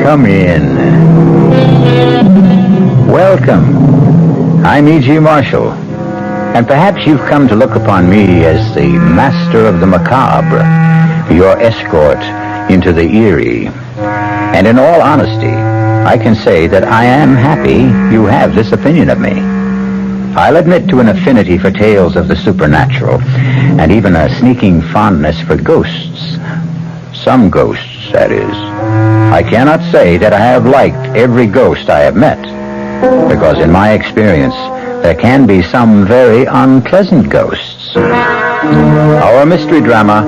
Come in. Welcome. I'm E.G. Marshall, and perhaps you've come to look upon me as the master of the macabre, your escort into the eerie. And in all honesty, I can say that I am happy you have this opinion of me. I'll admit to an affinity for tales of the supernatural, and even a sneaking fondness for ghosts. Some ghosts, that is. I cannot say that I have liked every ghost I have met, because in my experience, there can be some very unpleasant ghosts. Our mystery drama,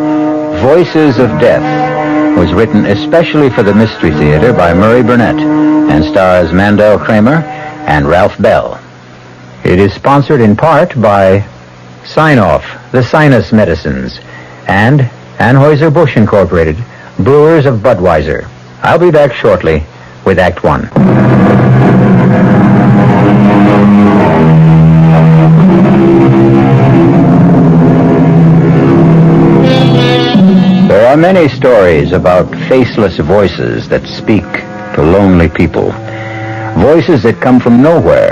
Voices of Death, was written especially for the Mystery Theater by Murray Burnett and stars Mandel Kramer and Ralph Bell. It is sponsored in part by Sign-Off, the Sinus Medicines, and Anheuser-Busch Incorporated, Brewers of Budweiser. I'll be back shortly with Act One. There are many stories about faceless voices that speak to lonely people. Voices that come from nowhere,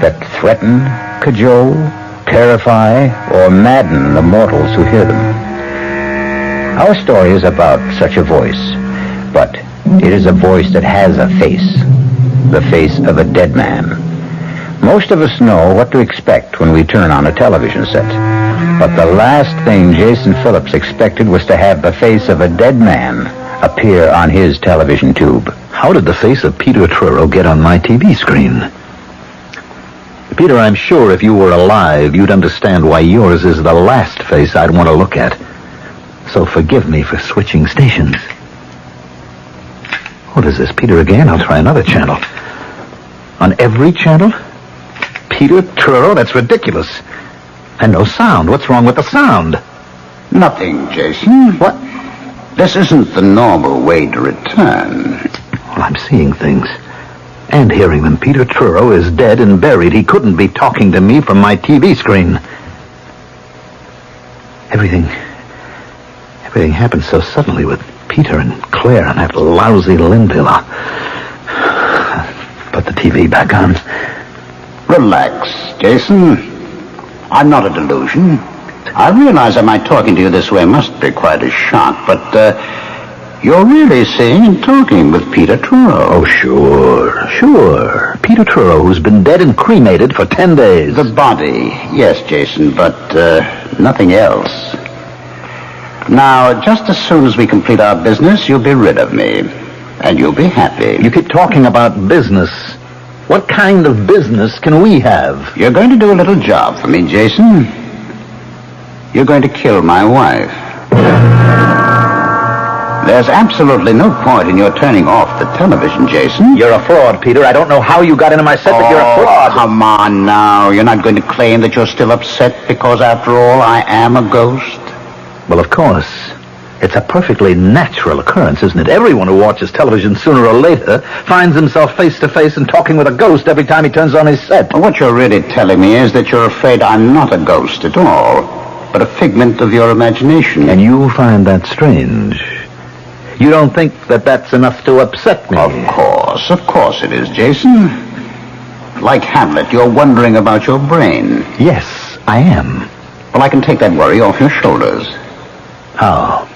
that threaten, cajole, terrify, or madden the mortals who hear them. Our story is about such a voice, but it is a voice that has a face, the face of a dead man. Most of us know what to expect when we turn on a television set, but the last thing Jason Phillips expected was to have the face of a dead man appear on his television tube. How did the face of Peter Truro get on my TV screen? Peter, I'm sure if you were alive, you'd understand why yours is the last face I'd want to look at. So forgive me for switching stations. What is this, Peter again? I'll try another channel. On every channel? Peter Truro? That's ridiculous. And no sound. What's wrong with the sound? Nothing, Jason. What? This isn't the normal way to return. Well, I'm seeing things. And hearing them. Peter Truro is dead and buried. He couldn't be talking to me from my TV screen. Everything happened so suddenly with Peter and Claire and that lousy Linville. Put the TV back on. Relax, Jason. I'm not a delusion. I realize that my talking to you this way must be quite a shock, but you're really seeing and talking with Peter Truro. Oh, sure. Peter Truro, who's been dead and cremated for 10 days. The body, yes, Jason, but nothing else. Now, just as soon as we complete our business, you'll be rid of me, and you'll be happy. You keep talking about business. What kind of business can we have? You're going to do a little job for me, Jason. You're going to kill my wife. There's absolutely no point in your turning off the television, Jason. You're a fraud, Peter. I don't know how you got into my set, but you're a fraud. Come on now. You're not going to claim that you're still upset because, after all, I am a ghost? Well, of course. It's a perfectly natural occurrence, isn't it? Everyone who watches television sooner or later finds himself face to face and talking with a ghost every time he turns on his set. Well, what you're really telling me is that you're afraid I'm not a ghost at all, but a figment of your imagination. And you find that strange. You don't think that that's enough to upset me? Of course it is, Jason. Like Hamlet, you're wondering about your brain. Yes, I am. Well, I can take that worry off your shoulders. How?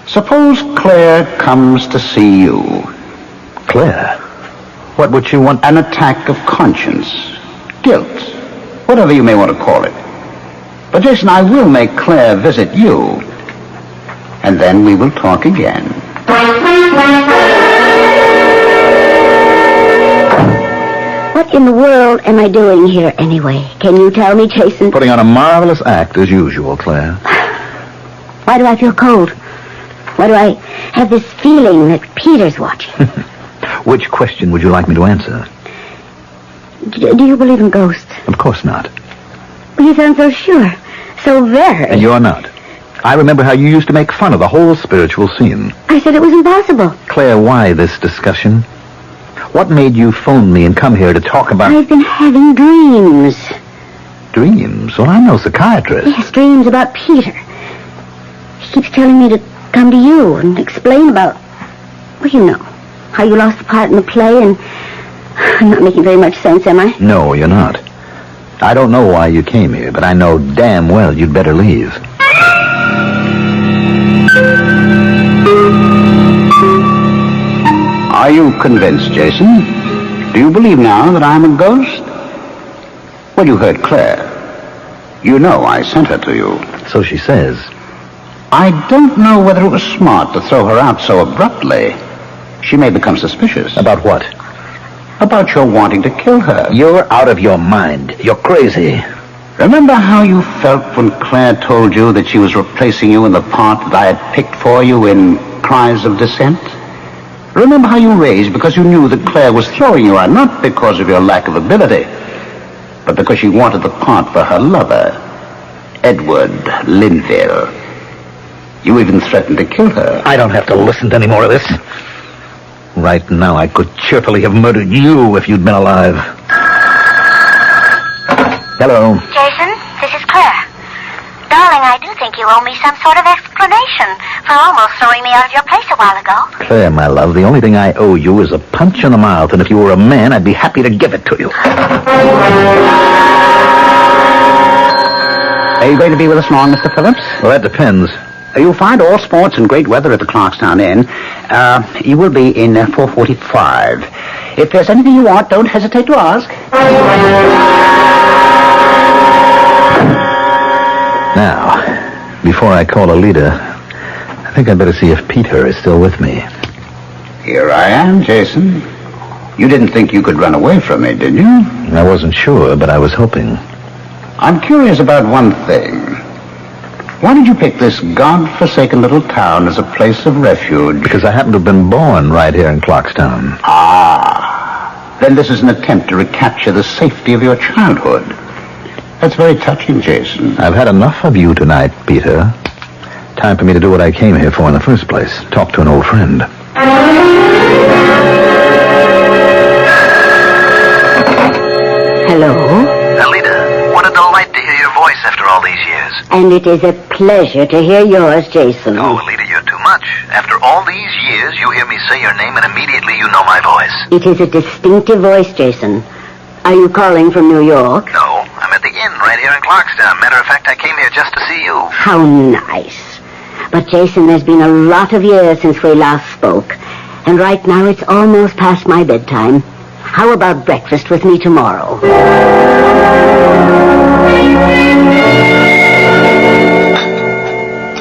Suppose Claire comes to see you. Claire? What would she want? An attack of conscience, guilt, whatever you may want to call it. But, Jason, I will make Claire visit you, and then we will talk again. What in the world am I doing here anyway? Can you tell me, Jason? Putting on a marvelous act as usual, Claire. Why do I feel cold? Why do I have this feeling that Peter's watching? Which question would you like me to answer? Do you believe in ghosts? Of course not. Well, you sound so sure. So very. And you're not. I remember how you used to make fun of the whole spiritual scene. I said it was impossible. Claire, why this discussion? What made you phone me and come here to talk about... I've been having dreams. Dreams? Well, I'm no psychiatrist. Yes, dreams about Peter. He keeps telling me to come to you and explain about... Well, you know. how you lost the part in the play, and I'm not making very much sense, am I? No, you're not. I don't know why you came here, but I know damn well you'd better leave. Are you convinced, Jason? Do you believe now that I'm a ghost? Well, you heard Claire. You know I sent her to you. So she says. I don't know whether it was smart to throw her out so abruptly. She may become suspicious. About what? About your wanting to kill her. You're out of your mind. You're crazy. Remember how you felt when Claire told you that she was replacing you in the part that I had picked for you in Cries of Dissent? Remember how you raged because you knew that Claire was throwing you out, not because of your lack of ability, but because she wanted the part for her lover, Edward Linville. You even threatened to kill her. I don't have to listen to any more of this. Right now, I could cheerfully have murdered you if you'd been alive. Hello. Jason, this is Claire. Darling, I do think you owe me some sort of explanation for almost throwing me out of your place a while ago. Claire, my love, the only thing I owe you is a punch in the mouth, and if you were a man, I'd be happy to give it to you. Are you going to be with us long, Mr. Phillips? Well, that depends. You'll find all sports and great weather at the Clarkstown Inn. You will be in 4:45. If there's anything you want, don't hesitate to ask. Now, before I call Alida, I think I'd better see if Peter is still with me. Here I am, Jason. You didn't think you could run away from me, did you? I wasn't sure, but I was hoping. I'm curious about one thing. Why did you pick this God-forsaken little town as a place of refuge? Because I happen to have been born right here in Clarkstown. Ah, then this is an attempt to recapture the safety of your childhood. That's very touching, Jason. I've had enough of you tonight, Peter. Time for me to do what I came here for in the first place. Talk to an old friend. Hello? Alida, what a delight to hear your voice after all these years. And it is a pleasure to hear yours, Jason. Oh, Alida, you're too much. After all these years, you hear me say your name and immediately you know my voice. It is a distinctive voice, Jason. Are you calling from New York? No, I'm at the inn right here in Clarkstown. Matter of fact, I came here just to see you. How nice. But, Jason, there's been a lot of years since we last spoke. And right now it's almost past my bedtime. How about breakfast with me tomorrow?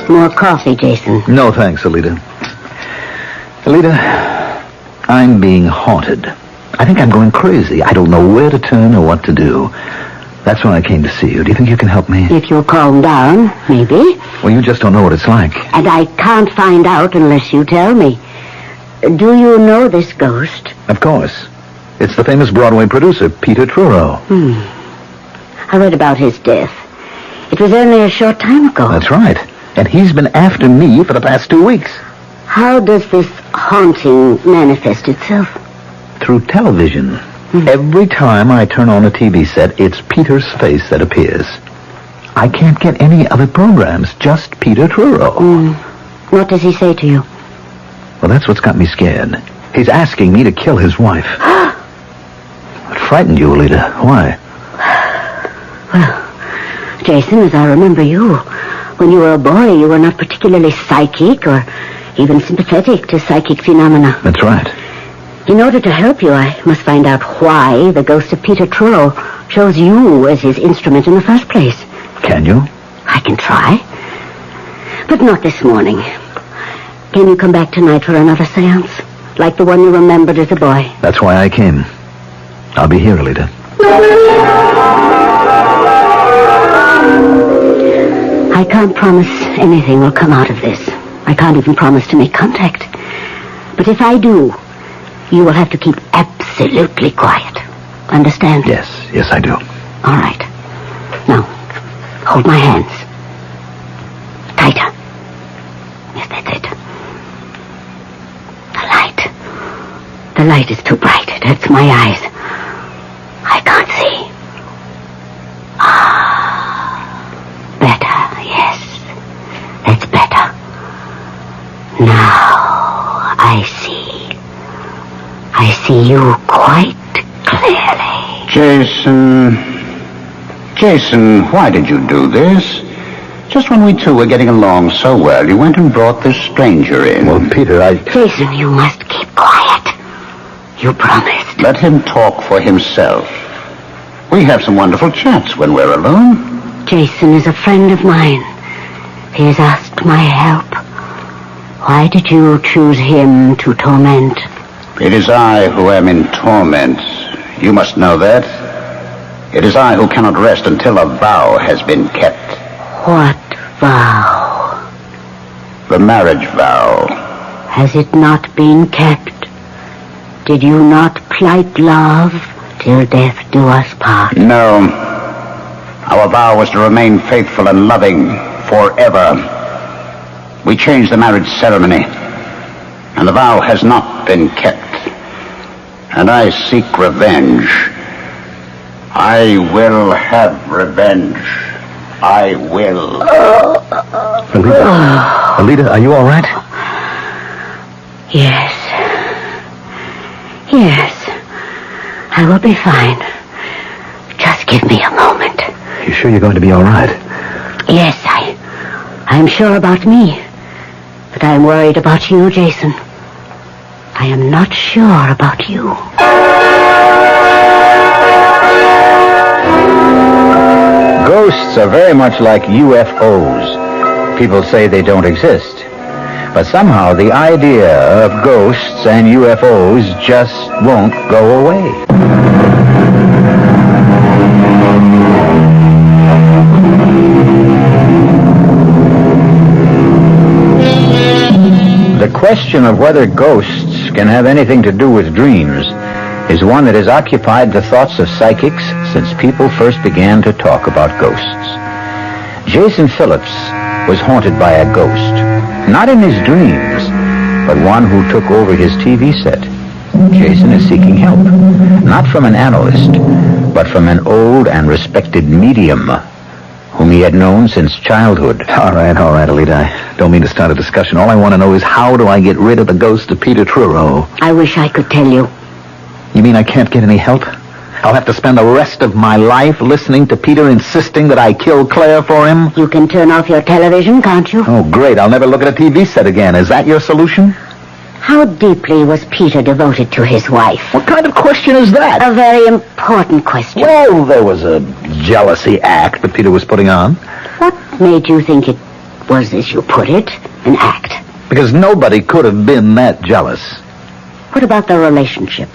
More coffee, Jason. No, thanks, Alida. Alida, I'm being haunted. I think I'm going crazy. I don't know where to turn or what to do. That's why I came to see you. Do you think you can help me? If you'll calm down, maybe. Well, you just don't know what it's like. And I can't find out unless you tell me. Do you know this ghost? Of course. It's the famous Broadway producer, Peter Truro. I read about his death. It was only a short time ago. That's right. And he's been after me for the past 2 weeks. How does this haunting manifest itself? Through television. Every time I turn on a TV set, it's Peter's face that appears. I can't get any other programs, just Peter Truro. What does he say to you? Well, that's what's got me scared. He's asking me to kill his wife. It frightened you, Alida. Why? Well, Jason, as I remember you, when you were a boy, you were not particularly psychic or even sympathetic to psychic phenomena. That's right. In order to help you, I must find out why the ghost of Peter Truro chose you as his instrument in the first place. Can you? I can try. But not this morning. Can you come back tonight for another seance? Like the one you remembered as a boy? That's why I came. I'll be here, Alida. I can't promise anything will come out of this. I can't even promise to make contact. But if I do, you will have to keep absolutely quiet. Understand? Yes, I do. All right. Now, hold my hands. Tighter. Yes, that's it. The light is too bright. It hurts my eyes. I can't see. Better, yes. That's better. Now I see. I see you quite clearly. Jason, why did you do this? Just when we two were getting along so well, you went and brought this stranger in. Well, Peter, Jason, you must keep quiet. You promised. Let him talk for himself. We have some wonderful chats when we're alone. Jason is a friend of mine. He has asked my help. Why did you choose him to torment? It is I who am in torment. You must know that. It is I who cannot rest until a vow has been kept. What vow? The marriage vow. Has it not been kept? Did you not plight love till death do us part? No. Our vow was to remain faithful and loving forever. We changed the marriage ceremony, and the vow has not been kept. And I seek revenge. I will have revenge. I will. Alita, are you all right? Yes. Yes. I will be fine. Just give me a moment. You sure you're going to be all right? Yes, I'm sure about me. But I'm worried about you, Jason. I am not sure about you. Ghosts are very much like UFOs. People say they don't exist. But somehow the idea of ghosts and UFOs just won't go away. The question of whether ghosts can have anything to do with dreams is one that has occupied the thoughts of psychics since people first began to talk about ghosts. Jason Phillips was haunted by a ghost, not in his dreams, but one who took over his TV set. Jason is seeking help, not from an analyst, but from an old and respected medium whom he had known since childhood. All right, Alita. I don't mean to start a discussion. All I want to know is, how do I get rid of the ghost of Peter Truro? I wish I could tell you. You mean I can't get any help? I'll have to spend the rest of my life listening to Peter insisting that I kill Claire for him? You can turn off your television, can't you? Oh, great. I'll never look at a TV set again. Is that your solution? How deeply was Peter devoted to his wife? What kind of question is that? A very important question. Well, there was a jealousy act that Peter was putting on. What made you think it was, as you put it, an act? Because nobody could have been that jealous. What about the relationship?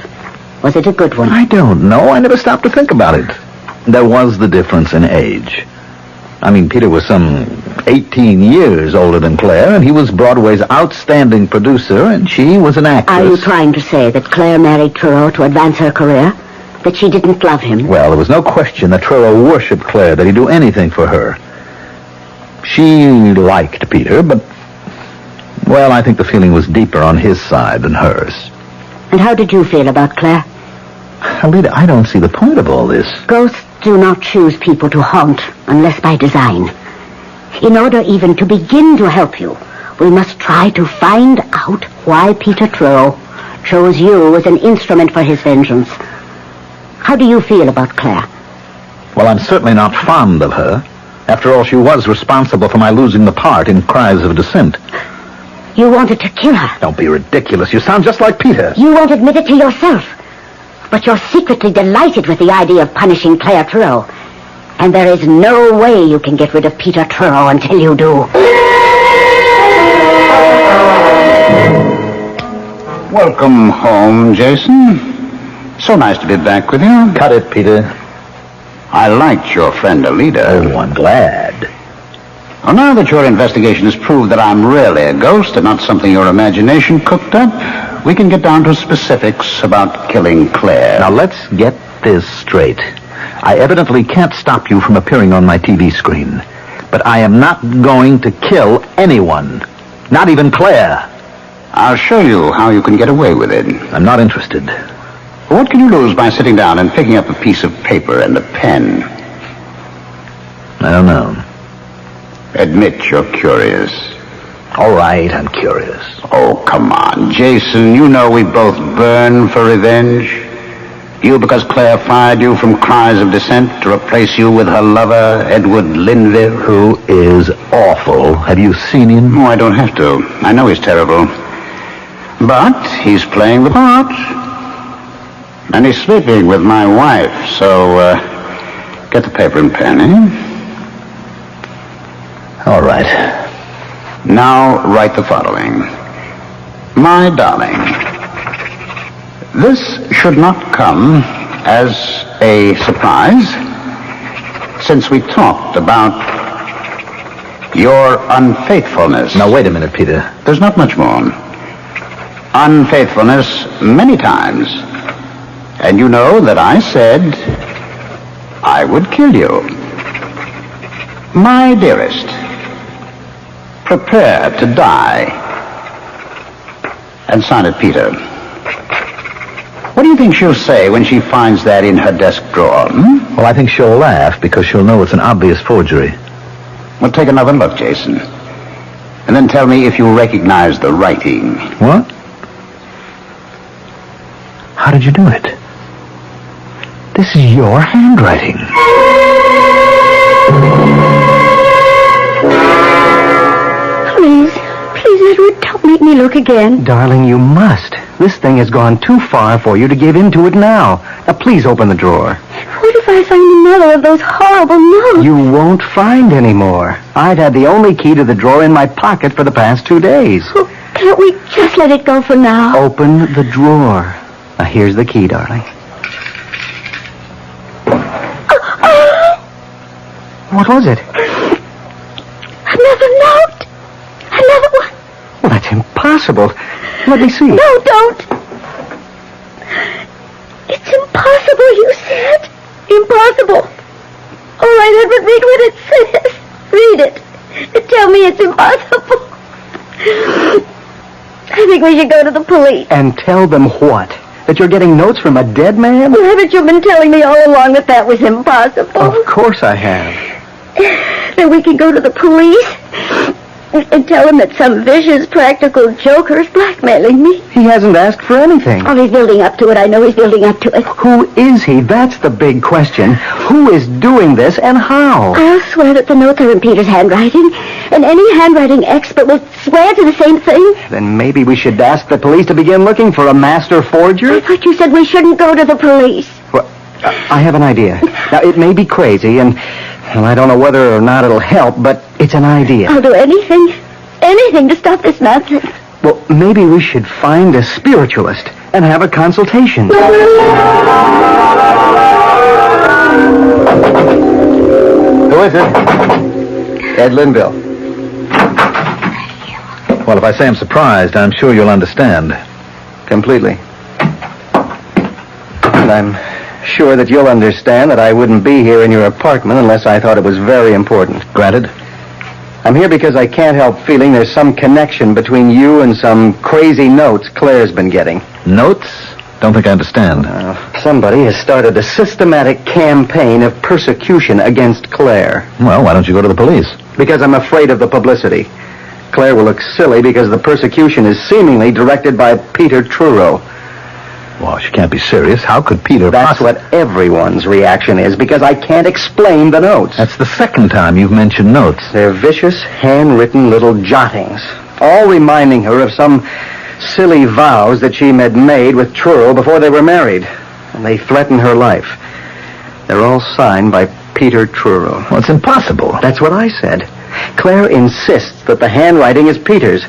Was it a good one? I don't know. I never stopped to think about it. There was the difference in age. I mean, Peter was some 18 years older than Claire, and he was Broadway's outstanding producer, and she was an actress. Are you trying to say that Claire married Truro to advance her career? That she didn't love him? Well, there was no question that Truro worshipped Claire, that he'd do anything for her. She liked Peter, but, well, I think the feeling was deeper on his side than hers. And how did you feel about Claire? Alita, I don't see the point of all this. Ghosts do not choose people to haunt unless by design. In order even to begin to help you, we must try to find out why Peter Truro chose you as an instrument for his vengeance. How do you feel about Claire? Well, I'm certainly not fond of her. After all, she was responsible for my losing the part in Cries of Dissent. You wanted to kill her. Don't be ridiculous. You sound just like Peter. You won't admit it to yourself. But you're secretly delighted with the idea of punishing Claire Truro. And there is no way you can get rid of Peter Truro until you do. Welcome home, Jason. So nice to be back with you. Cut it, Peter. I liked your friend Alita. Oh, I'm glad. Well, now that your investigation has proved that I'm really a ghost and not something your imagination cooked up, we can get down to specifics about killing Claire. Now, let's get this straight. I evidently can't stop you from appearing on my TV screen. But I am not going to kill anyone. Not even Claire. I'll show you how you can get away with it. I'm not interested. What can you lose by sitting down and picking up a piece of paper and a pen? I don't know. Admit you're curious. All right, I'm curious. Oh, come on, Jason. You know we both burn for revenge. You because Claire fired you from Cries of Dissent to replace you with her lover, Edward Linville. Who is awful. Have you seen him? Oh, I don't have to. I know he's terrible. But he's playing the part. And he's sleeping with my wife, so, get the paper and pen, eh? All right. Now write the following. My darling, this should not come as a surprise, since we talked about your unfaithfulness. Now, wait a minute, Peter. There's not much more. Unfaithfulness many times. And you know that I said I would kill you. My dearest, prepare to die. And sign it, Peter. What do you think she'll say when she finds that in her desk drawer? Well, I think she'll laugh because she'll know it's an obvious forgery. Well, take another look, Jason. And then tell me if you recognize the writing. What? How did you do it? This is your handwriting. Please, Edward, don't make me look again. Darling, you must. This thing has gone too far for you to give in to it now. Now, please open the drawer. What if I find another of those horrible notes? You won't find any more. I've had the only key to the drawer in my pocket for the past 2 days. Oh, can't we just let it go for now? Open the drawer. Now, here's the key, darling. What was it? Another note. Another one. Well, that's impossible. Let me see. No, don't. It's impossible, you said. Impossible. All right, Edward, read what it says. Read it. Tell me it's impossible. I think we should go to the police. And tell them what? That you're getting notes from a dead man? Well, haven't you been telling me all along that was impossible? Of course I have. Then we can go to the police and tell them that some vicious practical joker is blackmailing me. He hasn't asked for anything. Oh, he's building up to it. I know he's building up to it. Who is he? That's the big question. Who is doing this and how? I'll swear that the notes are in Peter's handwriting, and any handwriting expert will swear to the same thing. Then maybe we should ask the police to begin looking for a master forger? I thought you said we shouldn't go to the police. Well, I have an idea. Now, it may be crazy, and I don't know whether or not it'll help, but it's an idea. I'll do anything to stop this nonsense. Well, maybe we should find a spiritualist and have a consultation. Who is it? Ed Linville. Well, if I say I'm surprised, I'm sure you'll understand. Completely. And I'm sure that you'll understand that I wouldn't be here in your apartment unless I thought it was very important. Granted. I'm here because I can't help feeling there's some connection between you and some crazy notes Claire's been getting. Notes? Don't think I understand. Somebody has started a systematic campaign of persecution against Claire. Well, why don't you go to the police? Because I'm afraid of the publicity. Claire will look silly because the persecution is seemingly directed by Peter Truro. Well, she can't be serious. How could Peter That's what everyone's reaction is, because I can't explain the notes. That's the second time you've mentioned notes. They're vicious, handwritten little jottings, all reminding her of some silly vows that she had made with Truro before they were married. And they threaten her life. They're all signed by Peter Truro. Well, it's impossible. That's what I said. Claire insists that the handwriting is Peter's.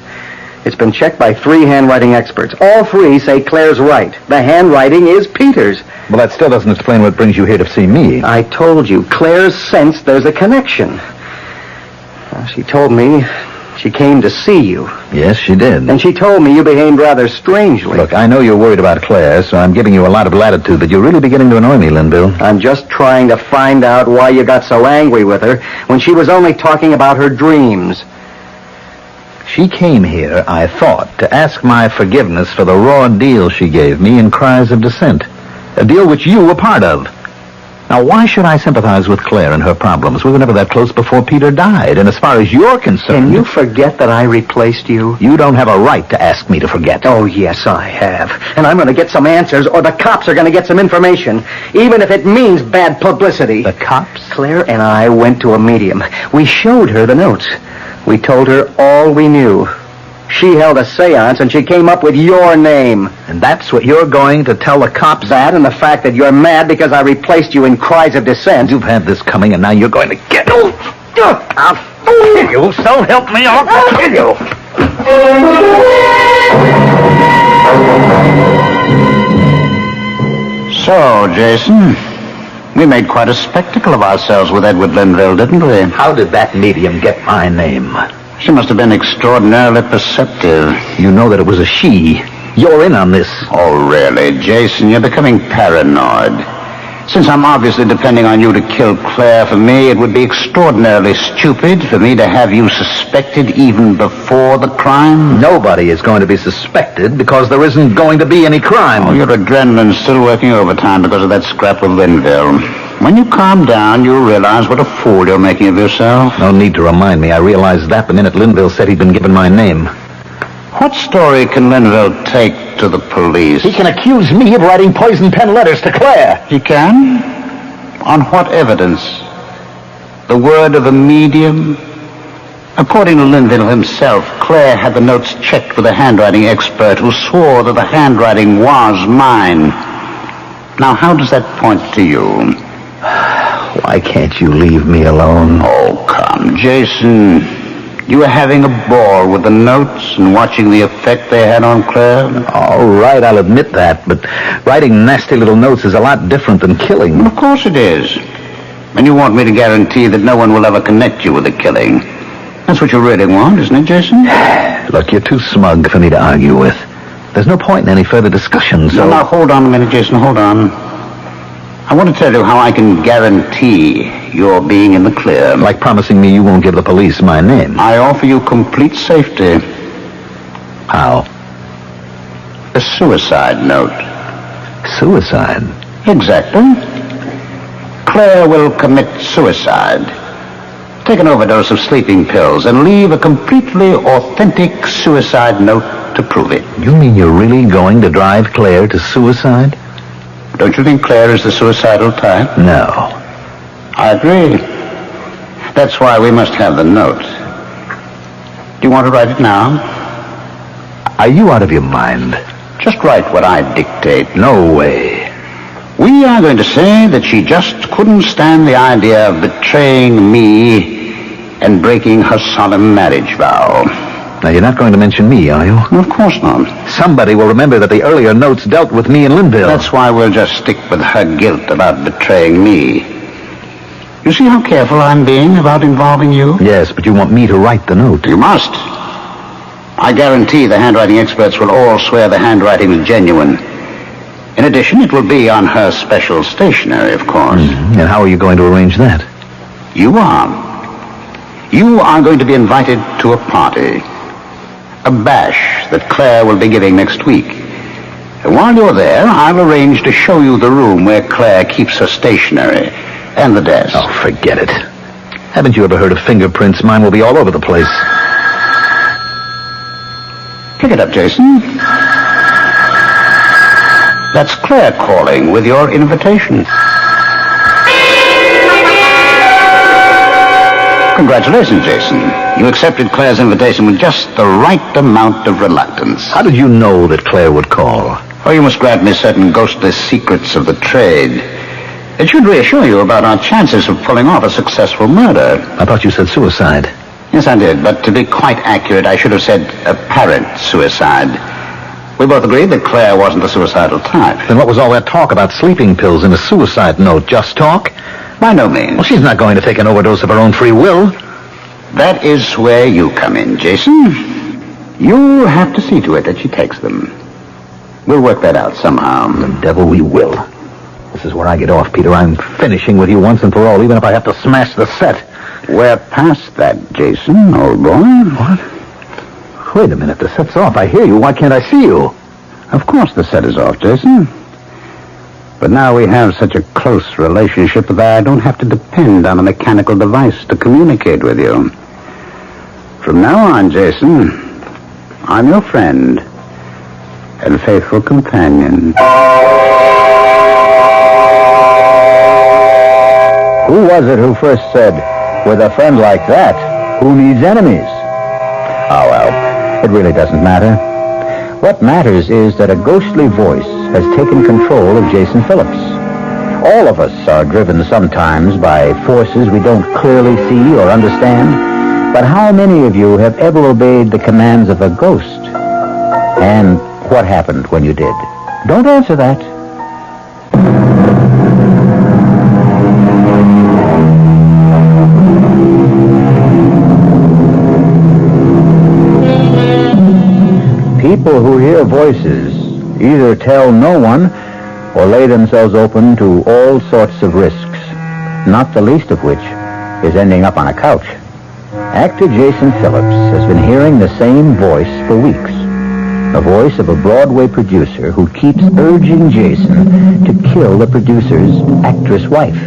It's been checked by 3 handwriting experts. All 3 say Claire's right. The handwriting is Peter's. Well, that still doesn't explain what brings you here to see me. I told you, Claire's sensed there's a connection. She told me she came to see you. Yes, she did. And she told me you behaved rather strangely. Look, I know you're worried about Claire, so I'm giving you a lot of latitude, but you're really beginning to annoy me, Linville. I'm just trying to find out why you got so angry with her when she was only talking about her dreams. She came here, I thought, to ask my forgiveness for the raw deal she gave me in Cries of Dissent. A deal which you were part of. Now, why should I sympathize with Claire and her problems? We were never that close before Peter died, and as far as you're concerned... Can you forget that I replaced you? You don't have a right to ask me to forget. Oh, yes, I have. And I'm going to get some answers, or the cops are going to get some information, even if it means bad publicity. The cops? Claire and I went to a medium. We showed her the notes. We told her all we knew. She held a seance, and she came up with your name. And that's what you're going to tell the cops? That and the fact that you're mad because I replaced you in cries of dissent. You've had this coming, and now you're going to get... I'll kill you, so help me, I'll kill you. So, Jason, we made quite a spectacle of ourselves with Edward Linville, didn't we? How did that medium get my name? She must have been extraordinarily perceptive. You know that it was a she. You're in on this. Oh, really, Jason? You're becoming paranoid. Since I'm obviously depending on you to kill Claire for me, it would be extraordinarily stupid for me to have you suspected even before the crime. Nobody is going to be suspected because there isn't going to be any crime. Oh, your adrenaline's still working overtime because of that scrap with Linville. When you calm down, you'll realize what a fool you're making of yourself. No need to remind me. I realized that the minute Linville said he'd been given my name. What story can Linville take to the police? He can accuse me of writing poison pen letters to Claire. He can? On what evidence? The word of a medium? According to Linville himself, Claire had the notes checked with a handwriting expert who swore that the handwriting was mine. Now, how does that point to you? Why can't you leave me alone? Oh, come, Jason. You were having a ball with the notes and watching the effect they had on Claire? All right, I'll admit that, but writing nasty little notes is a lot different than killing. Well, of course it is. And you want me to guarantee that no one will ever connect you with the killing. That's what you really want, isn't it, Jason? Look, you're too smug for me to argue with. There's no point in any further discussion, so... Now, hold on a minute, Jason, hold on. I want to tell you how I can guarantee you're being in the clear. Like promising me you won't give the police my name. I offer you complete safety. How? A suicide note. Suicide? Exactly. Claire will commit suicide. Take an overdose of sleeping pills and leave a completely authentic suicide note to prove it. You mean you're really going to drive Claire to suicide? Don't you think Claire is the suicidal type? No. I agree. That's why we must have the note. Do you want to write it now? Are you out of your mind? Just write what I dictate. No way. We are going to say that she just couldn't stand the idea of betraying me and breaking her solemn marriage vow. Now, you're not going to mention me, are you? Well, of course not. Somebody will remember that the earlier notes dealt with me and Linville. That's why we'll just stick with her guilt about betraying me. You see how careful I'm being about involving you? Yes, but you want me to write the note. You must. I guarantee the handwriting experts will all swear the handwriting is genuine. In addition, it will be on her special stationery, of course. And how are you going to arrange that? You are. You are going to be invited to a party. A bash that Claire will be giving next week. And while you're there, I'll arrange to show you the room where Claire keeps her stationery and the desk. Oh, forget it. Haven't you ever heard of fingerprints? Mine will be all over the place. Pick it up, Jason. That's Claire calling with your invitation. Congratulations, Jason. You accepted Claire's invitation with just the right amount of reluctance. How did you know that Claire would call? Oh, you must grant me certain ghostly secrets of the trade. It should reassure you about our chances of pulling off a successful murder. I thought you said suicide. Yes, I did, but to be quite accurate, I should have said apparent suicide. We both agreed that Claire wasn't the suicidal type. Then what was all that talk about sleeping pills and a suicide note? Just talk? By no means. Well, she's not going to take an overdose of her own free will. That is where you come in, Jason. You'll have to see to it that she takes them. We'll work that out somehow. The devil we will. This is where I get off, Peter. I'm finishing with you once and for all, even if I have to smash the set. We're past that, Jason, old boy. What? Wait a minute. The set's off. I hear you. Why can't I see you? Of course the set is off, Jason. But now we have such a close relationship that I don't have to depend on a mechanical device to communicate with you. From now on, Jason, I'm your friend and faithful companion. Who was it who first said, with a friend like that, who needs enemies? Oh, well, it really doesn't matter. What matters is that a ghostly voice has taken control of Jason Phillips. All of us are driven sometimes by forces we don't clearly see or understand. But how many of you have ever obeyed the commands of a ghost? And what happened when you did? Don't answer that. People who hear voices either tell no one or lay themselves open to all sorts of risks, not the least of which is ending up on a couch. Actor Jason Phillips has been hearing the same voice for weeks. The voice of a Broadway producer who keeps urging Jason to kill the producer's actress wife.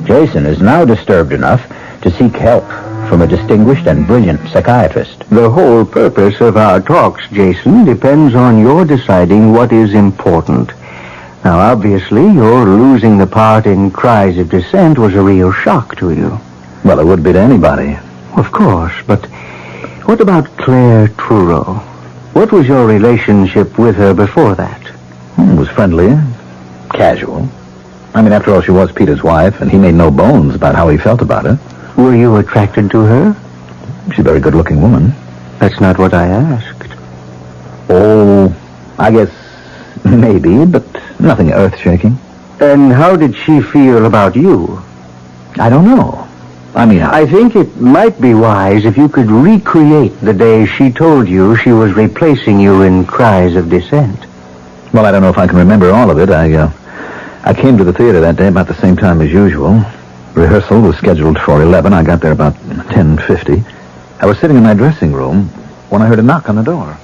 Jason is now disturbed enough to seek help from a distinguished and brilliant psychiatrist. The whole purpose of our talks, Jason, depends on your deciding what is important. Now, obviously, your losing the part in Cries of Dissent was a real shock to you. Well, it would be to anybody. Of course, but what about Claire Truro? What was your relationship with her before that? It was friendly, casual. I mean, after all, she was Peter's wife, and he made no bones about how he felt about her. Were you attracted to her? She's a very good-looking woman. That's not what I asked. Oh, I guess maybe, but nothing earth-shaking. And how did she feel about you? I don't know. I mean, I think it might be wise if you could recreate the day she told you she was replacing you in Cries of Dissent. Well, I don't know if I can remember all of it. I came to the theater that day about the same time as usual. Rehearsal was scheduled for 11. I got there about 10:50. I was sitting in my dressing room when I heard a knock on the door.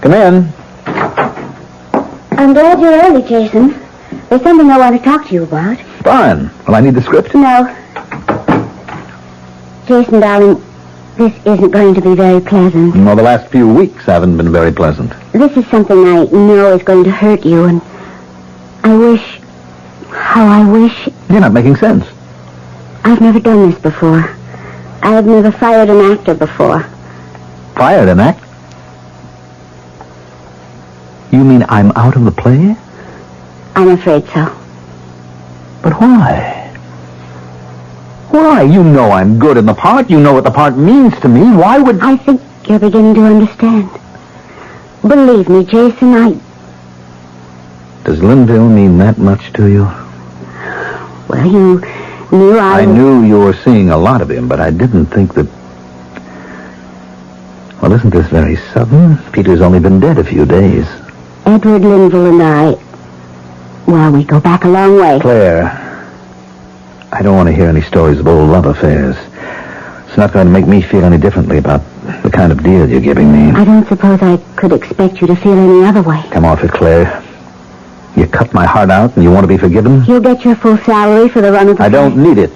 Come in. I'm glad you're early, Jason. There's something I want to talk to you about. Fine. Well, I need the script. No. Jason, darling, this isn't going to be very pleasant. Well, the last few weeks haven't been very pleasant. This is something I know is going to hurt you, and I wish... How I wish... You're not making sense. I've never done this before. I've never fired an actor before. Fired an act? You mean I'm out of the play? I'm afraid so. But why? Why? You know I'm good in the part. You know what the part means to me. Why would... I think you're beginning to understand. Believe me, Jason, Does Linville mean that much to you? Well, you knew I knew you were seeing a lot of him, but I didn't think that... Well, isn't this very sudden? Peter's only been dead a few days. Edward Linville and I... Well, we go back a long way. Claire, I don't want to hear any stories of old love affairs. It's not going to make me feel any differently about the kind of deal you're giving me. I don't suppose I could expect you to feel any other way. Come off it, Claire. You cut my heart out and you want to be forgiven? You'll get your full salary for the run of the I don't play. need it.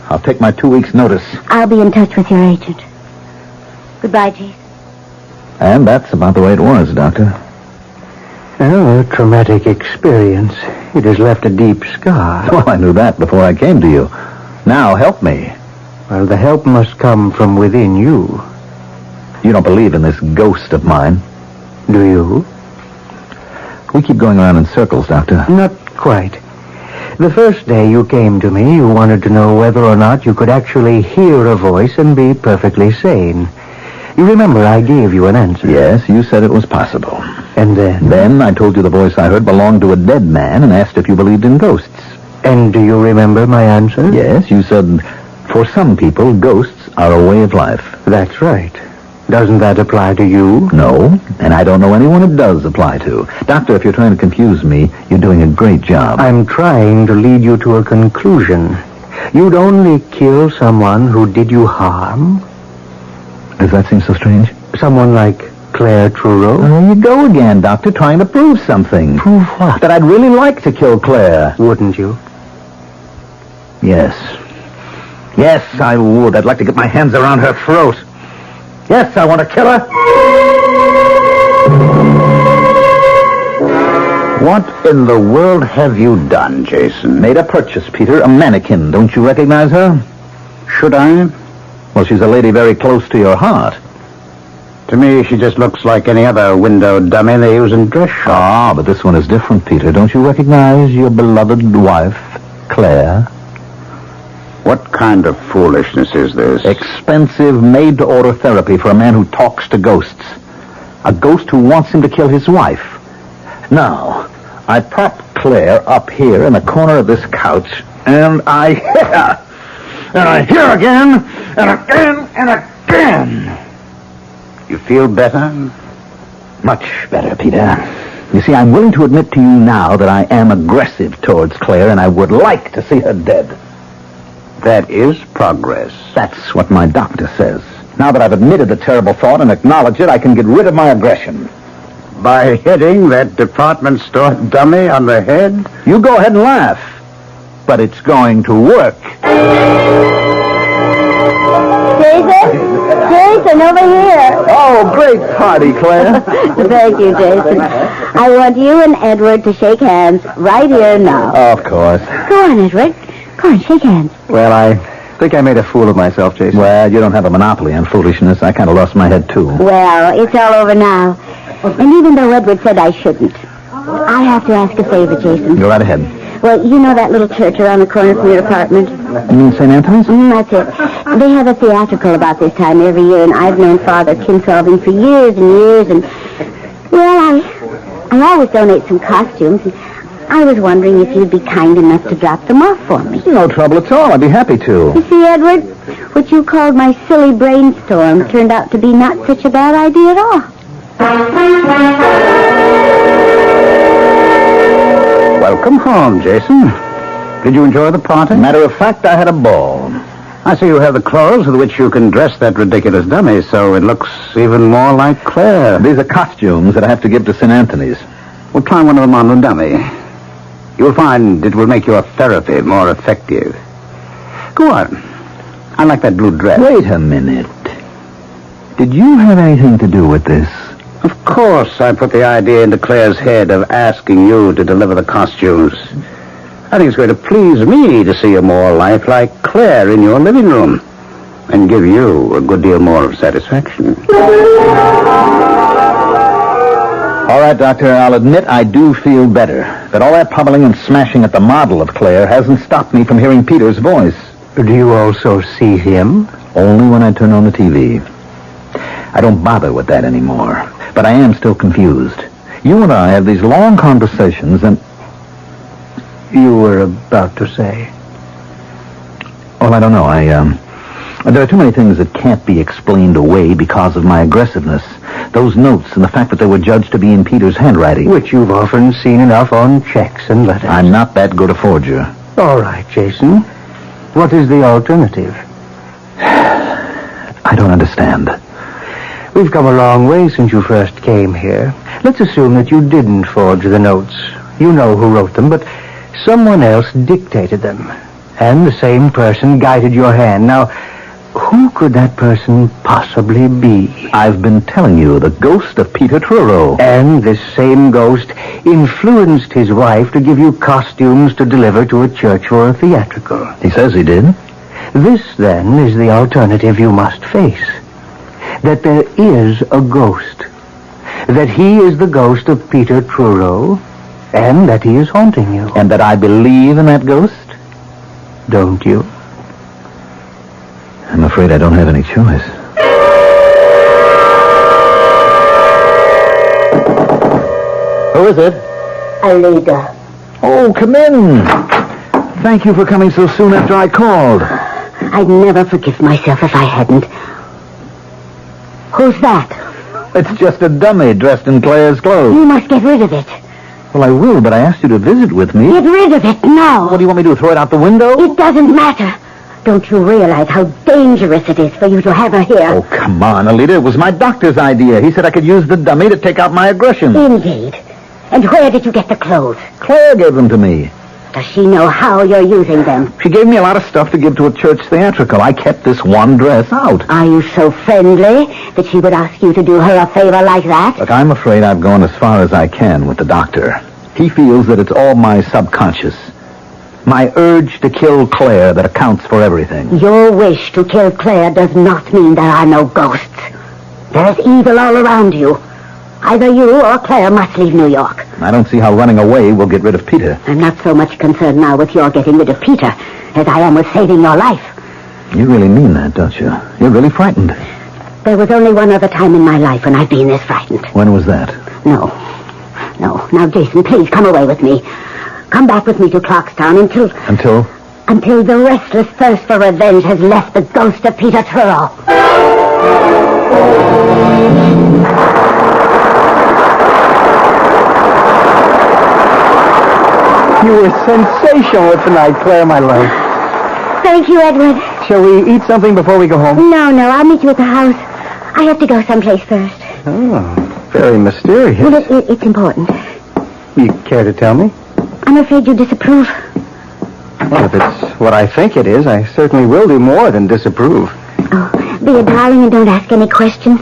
I'll take my 2 weeks' notice. I'll be in touch with your agent. Goodbye, Jason. And that's about the way it was, Doctor. Oh, a traumatic experience. It has left a deep scar. Well, I knew that before I came to you. Now, help me. Well, the help must come from within you. You don't believe in this ghost of mine. Do you? We keep going around in circles, Doctor. Not quite. The first day you came to me, you wanted to know whether or not you could actually hear a voice and be perfectly sane. You remember I gave you an answer. Yes, you said it was possible. And then? Then I told you the voice I heard belonged to a dead man and asked if you believed in ghosts. And do you remember my answer? Yes, you said, for some people, ghosts are a way of life. That's right. Doesn't that apply to you? No, and I don't know anyone it does apply to. Doctor, if you're trying to confuse me, you're doing a great job. I'm trying to lead you to a conclusion. You'd only kill someone who did you harm? Does that seem so strange? Someone like Claire Truro? There you go again, Doctor, trying to prove something. Prove what? That I'd really like to kill Claire. Wouldn't you? Yes. Yes, I would. I'd like to get my hands around her throat. Yes, I want to kill her. What in the world have you done, Jason? Made a purchase, Peter. A mannequin. Don't you recognize her? Should I? Well, she's a lady very close to your heart. To me, she just looks like any other window dummy they use in dress shops. Ah, but this one is different, Peter. Don't you recognize your beloved wife, Claire? What kind of foolishness is this? Expensive, made-to-order therapy for a man who talks to ghosts. A ghost who wants him to kill his wife. Now, I prop Claire up here in the corner of this couch, and I hit her. And I hear again, and again, and again. You feel better? Much better, Peter. You see, I'm willing to admit to you now that I am aggressive towards Claire, and I would like to see her dead. That is progress. That's what my doctor says. Now that I've admitted the terrible thought and acknowledged it, I can get rid of my aggression. By hitting that department store dummy on the head? You go ahead and laugh. But it's going to work. Jason, over here. Oh, great party, Claire. Thank you, Jason. I want you and Edward to shake hands right here now. Of course. Go on, Edward. Go on, shake hands. Well, I think I made a fool of myself, Jason. Well, you don't have a monopoly on foolishness. I kind of lost my head, too. Well, it's all over now. And even though Edward said I shouldn't, I have to ask a favor, Jason. Go right ahead. Well, you know that little church around the corner from your apartment? You mean St. Anthony's? That's it. They have a theatrical about this time every year, and I've known Father Kinsolving for years and years, and, well, I always donate some costumes, and I was wondering if you'd be kind enough to drop them off for me. No trouble at all. I'd be happy to. You see, Edward, what you called my silly brainstorm turned out to be not such a bad idea at all. Welcome home, Jason. Did you enjoy the party? Matter of fact, I had a ball. I see you have the clothes with which you can dress that ridiculous dummy, so it looks even more like Claire. These are costumes that I have to give to St. Anthony's. Well, try one of them on the dummy. You'll find it will make your therapy more effective. Go on. I like that blue dress. Wait a minute. Did you have anything to do with this? Of course, I put the idea into Claire's head of asking you to deliver the costumes. I think it's going to please me to see a more lifelike Claire in your living room and give you a good deal more of satisfaction. All right, Doctor, I'll admit I do feel better. But all that pummeling and smashing at the model of Claire hasn't stopped me from hearing Peter's voice. Do you also see him? Only when I turn on the TV. I don't bother with that anymore. But I am still confused. You and I have these long conversations, and... You were about to say? Well, I don't know. There are too many things that can't be explained away because of my aggressiveness. Those notes and the fact that they were judged to be in Peter's handwriting. Which you've often seen enough on checks and letters. I'm not that good a forger. All right, Jason. What is the alternative? I don't understand. We've come a long way since you first came here. Let's assume that you didn't forge the notes. You know who wrote them, but someone else dictated them. And the same person guided your hand. Now, who could that person possibly be? I've been telling you, the ghost of Peter Truro. And this same ghost influenced his wife to give you costumes to deliver to a church or a theatrical. He says he did. This, then, is the alternative you must face. That there is a ghost. That he is the ghost of Peter Truro, and that he is haunting you. And that I believe in that ghost? Don't you? I'm afraid I don't have any choice. Who is it? Alida. Oh, come in. Thank you for coming so soon after I called. I'd never forgive myself if I hadn't. Who's that? It's just a dummy dressed in Claire's clothes. You must get rid of it. Well, I will, but I asked you to visit with me. Get rid of it now. What do you want me to do, throw it out the window? It doesn't matter. Don't you realize how dangerous it is for you to have her here? Oh, come on, Alita. It was my doctor's idea. He said I could use the dummy to take out my aggression. Indeed. And where did you get the clothes? Claire gave them to me. Does she know how you're using them? She gave me a lot of stuff to give to a church theatrical. I kept this one dress out. Are you so friendly that she would ask you to do her a favor like that? Look, I'm afraid I've gone as far as I can with the doctor. He feels that it's all my subconscious. My urge to kill Claire that accounts for everything. Your wish to kill Claire does not mean there are no ghosts. There's evil all around you. Either you or Claire must leave New York. I don't see how running away will get rid of Peter. I'm not so much concerned now with your getting rid of Peter as I am with saving your life. You really mean that, don't you? You're really frightened. There was only one other time in my life when I've been this frightened. When was that? No. Now, Jason, please come away with me. Come back with me to Clarkstown Until? Until the restless thirst for revenge has left the ghost of Peter Truro. You were sensational tonight, Claire, my love. Thank you, Edward. Shall we eat something before we go home? No, I'll meet you at the house. I have to go someplace first. Oh, very mysterious. Well, it's important. You care to tell me? I'm afraid you disapprove. Well, if it's what I think it is, I certainly will do more than disapprove. Oh, be a darling and don't ask any questions.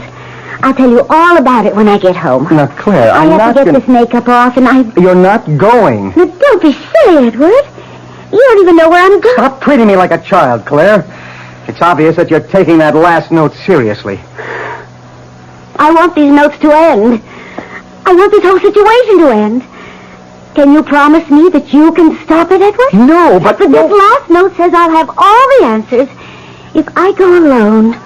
I'll tell you all about it when I get home. Now, Claire, I have to get this makeup off and You're not going. Now, don't be silly, Edward. You don't even know where I'm going. Stop treating me like a child, Claire. It's obvious that you're taking that last note seriously. I want these notes to end. I want this whole situation to end. Can you promise me that you can stop it, Edward? No, but... This last note says I'll have all the answers if I go alone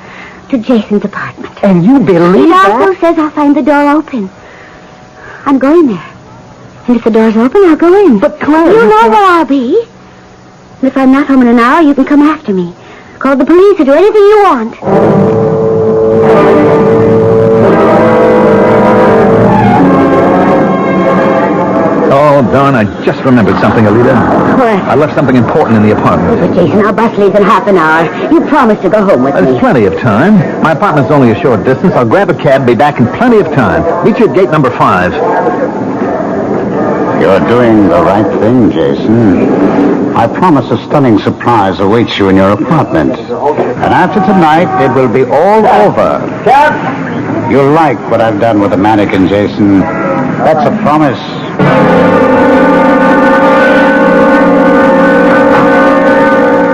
to Jason's apartment. And you believe that? It also says I'll find the door open. I'm going there. And if the door's open, I'll go in. But, Claire... You know where I'll be. And if I'm not home in an hour, you can come after me. Call the police or do anything you want. Oh, darn, I just remembered something, Alita. What? I left something important in the apartment. But, Jason, our bus leaves in half an hour. You promised to go home with There's me. plenty of time. My apartment's only a short distance. I'll grab a cab, be back in plenty of time. Meet you at gate number 5. You're doing the right thing, Jason. I promise a stunning surprise awaits you in your apartment. And after tonight, it will be all over. You'll like what I've done with the mannequin, Jason. That's a promise.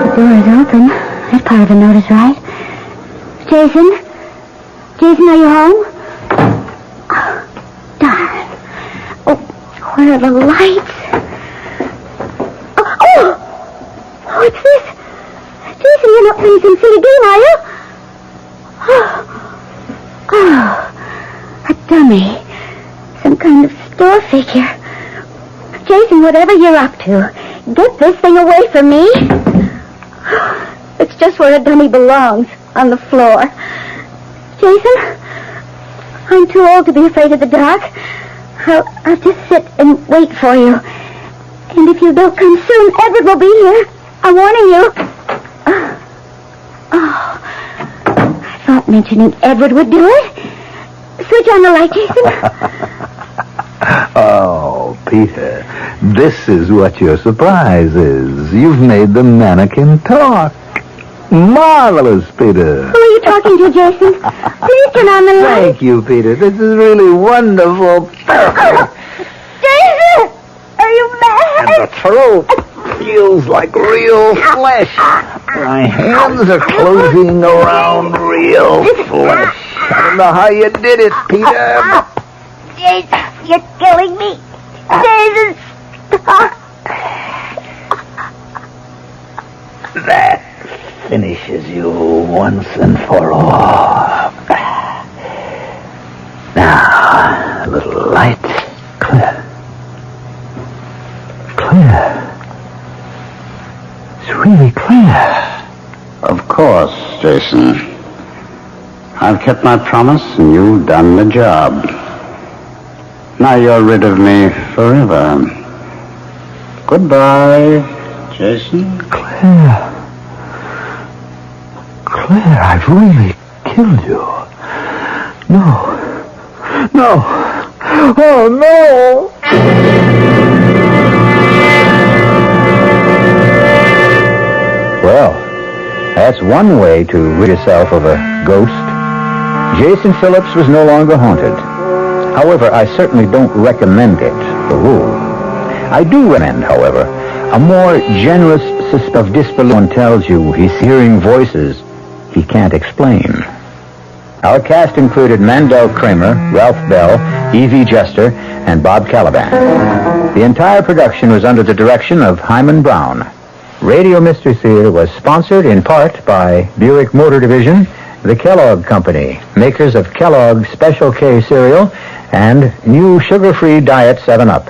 The door is open. That part of the note is right. Jason? Jason, are you home? Oh, darn. Oh, where are the lights? Oh, what's this? Jason, you're not playing some silly game, are you? Oh, a dummy. Some kind of store figure. Jason, whatever you're up to, get this thing away from me. It's just where a dummy belongs, on the floor. Jason, I'm too old to be afraid of the dark. I'll just sit and wait for you. And if you don't come soon, Edward will be here. I'm warning you. Oh, I thought mentioning Edward would do it. Switch on the light, Jason. Oh, Peter, this is what your surprise is. You've made the mannequin talk. Marvelous, Peter. Who are you talking to, Jason? Please turn on the light. Thank you, Peter. This is really wonderful. Jason! Are you mad? And the throat feels like real flesh. My hands are closing around real flesh. I don't know how you did it, Peter. Jason, you're killing me. Jason, stop. That finishes you once and for all. Now, a little light. Clear. It's really clear. Of course, Jason. I've kept my promise and you've done the job. Now you're rid of me forever. Goodbye, Jason. Clear. Claire, I've really killed you. No. No. Oh, no! Well, that's one way to rid yourself of a ghost. Jason Phillips was no longer haunted. However, I certainly don't recommend it, the rule. I do recommend, however, a more generous system of disbelief. One tells you he's hearing voices he can't explain. Our cast included Mandel Kramer, Ralph Bell, Evie Juster, and Bob Caliban. The entire production was under the direction of Hyman Brown. Radio Mystery Theater was sponsored in part by Buick Motor Division, the Kellogg Company, makers of Kellogg's Special K cereal, and new sugar-free Diet 7-Up.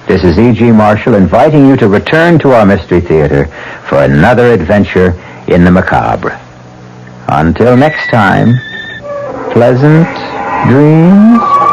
This is E.G. Marshall inviting you to return to our Mystery Theater for another adventure in the macabre. Until next time, pleasant dreams.